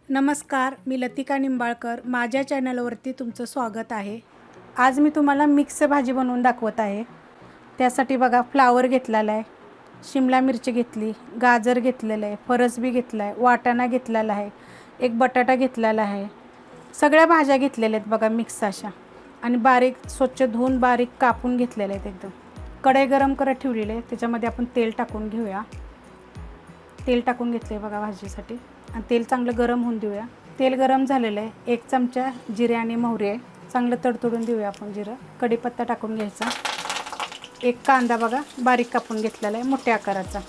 नमस्कार, मी लतिका निंबाळकर. माझ्या चॅनलवरती तुमचं स्वागत आहे. आज मी तुम्हाला मिक्स भाजी बनवून दाखवत आहे. त्यासाठी बघा फ्लावर घेतलेला आहे, शिमला मिरची घेतली, गाजर घेतलेलं आहे, फरसबी घेतला आहे, वाटाणा घेतलेला आहे, एक बटाटा घेतलेला आहे. सगळ्या भाज्या घेतलेल्या आहेत बघा मिक्स अशा, आणि बारीक स्वच्छ धुवून बारीक कापून घेतलेल्या आहेत एकदम. कढई गरम करत ठेवलेली आहे, त्याच्यामध्ये आपण तेल टाकून घेऊया. तेल टाकून घेतले बघा भाजीसाठी, आणि तेल चांगलं गरम होऊन देऊया. तेल गरम झालेलं आहे. 1 चमचा जिरे आणि मोहरी आहे, चांगलं तडतडून देऊया आपण जिरं. कढीपत्ता टाकून घ्यायचा. एक कांदा बघा बारीक कापून घेतलेला आहे मोठ्या आकाराचा.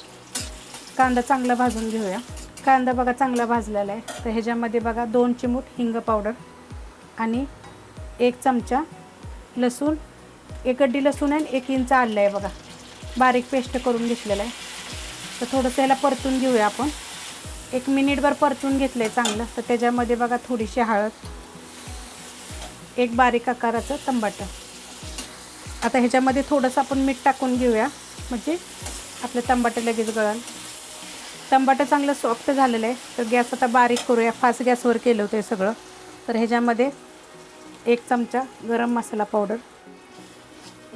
कांदा चांगला भाजून घेऊया. कांदा बघा चांगला भाजलेला आहे. तर ह्याच्यामध्ये बघा 2 चिमूट हिंग पावडर आणि 1 चमचा लसूण, 1 गड्डी लसूण आहे, 1 इंच आलं आहे बघा, बारीक पेस्ट करून घेतलेलं आहे. तर थोडंसं ह्याला परतून घेऊया आपण. 1 मिनिटभर परतून घेतलं आहे चांगलं. तर त्याच्यामध्ये बघा थोडीशी हळद, एक बारीक आकाराचं टमाटर. आता ह्याच्यामध्ये थोडंसं आपण मीठ टाकून घेऊया, म्हणजे आपलं टमाटर लगेच गळेल. टमाटर चांगलं सॉफ्ट झालेलं आहे. तर गॅस आता बारीक करूया. फास्ट गॅसवर केलं होतं हे सगळं. तर ह्याच्यामध्ये 1 चमचा गरम मसाला पावडर.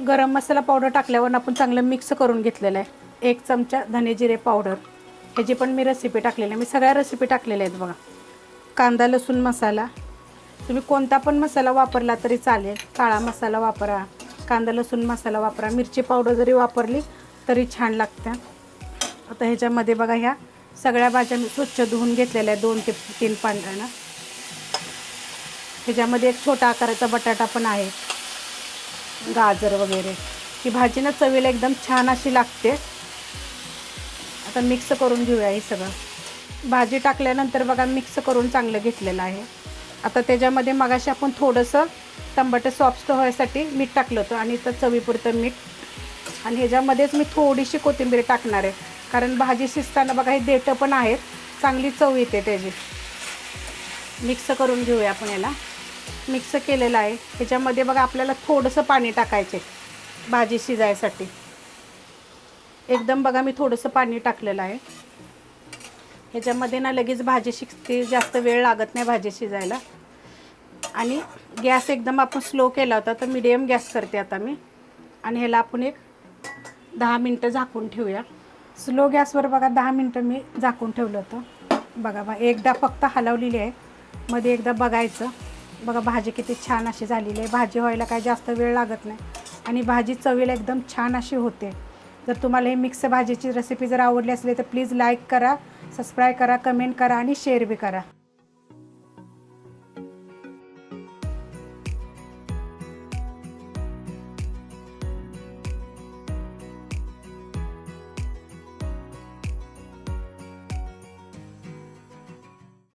गरम मसाला पावडर टाकल्यावर आपण चांगलं मिक्स करून घेतलेलं आहे. 1 चमचा धने जिरे पावडर. ह्याची पण मी रेसिपी टाकलेली आहे. मी सगळ्या रेसिपी टाकलेल्या आहेत बघा. कांदा लसूण मसाला, तुम्ही कोणता पण मसाला वापरला तरी चालेल. काळा मसाला वापरा, कांदा लसूण मसाला वापरा, मिरची पावडर जरी वापरली तरी छान लागतं. आता ह्याच्यामध्ये बघा ह्या सगळ्या भाज्या मी स्वच्छ धुवून घेतलेल्या आहे 2 ते 3 पाण्यानं. ह्याच्यामध्ये एक छोटा आकाराचा बटाटा पण आहे, गाजर वगैरे. ही भाजी ना चवीला एकदम छान अशी लागते. आता मिक्स करून घेऊया हे सगळं. भाजी टाकल्यानंतर बघा मिक्स करून चांगलं घेतलेलं आहे. आता त्याच्यामध्ये मगाशी आपण थोडंसं टमाटर सॉफ्ट व्हायसाठी मीठ टाकलं होतं, आणि तर चवीपुरतं मीठ. आणि ह्याच्यामध्येच मी थोडीशी कोथिंबीर टाकणार आहे, कारण भाजी शिजताना बघा हे देठं पण आहेत, चांगली चव येते त्याची. मिक्स करून घेऊया आपण याला. मिक्स केलेलं आहे. ह्याच्यामध्ये बघा आपल्याला थोडंसं पाणी टाकायचे भाजी शिजायसाठी. एकदम बघा मी थोडंसं पाणी टाकलेलं आहे. ह्याच्यामध्ये ना लगेच भाजी शिजते, जास्त वेळ लागत नाही भाजी शिजायला. आणि गॅस एकदम आपण स्लो केला होता, तर मीडियम गॅस करते आता मी. आणि ह्याला आपण एक 10 मिनटं झाकून ठेवूया. स्लो गॅसवर बघा 10 मिनटं मी झाकून ठेवलं होतं. बघा एकदा फक्त हलवलेली आहे, मध्ये एकदा बघायचं. बघा भाजी किती छान अशी झालेली आहे. भाजी व्हायला काय जास्त वेळ लागत नाही, आणि भाजी चवीला एकदम छान अशी होते. जर तुम्हाला ही मिक्स भाजीची रेसिपी जर आवडली असली तर प्लीज लाईक करा, सबस्क्राईब करा, कमेंट करा आणि शेअर बी करा.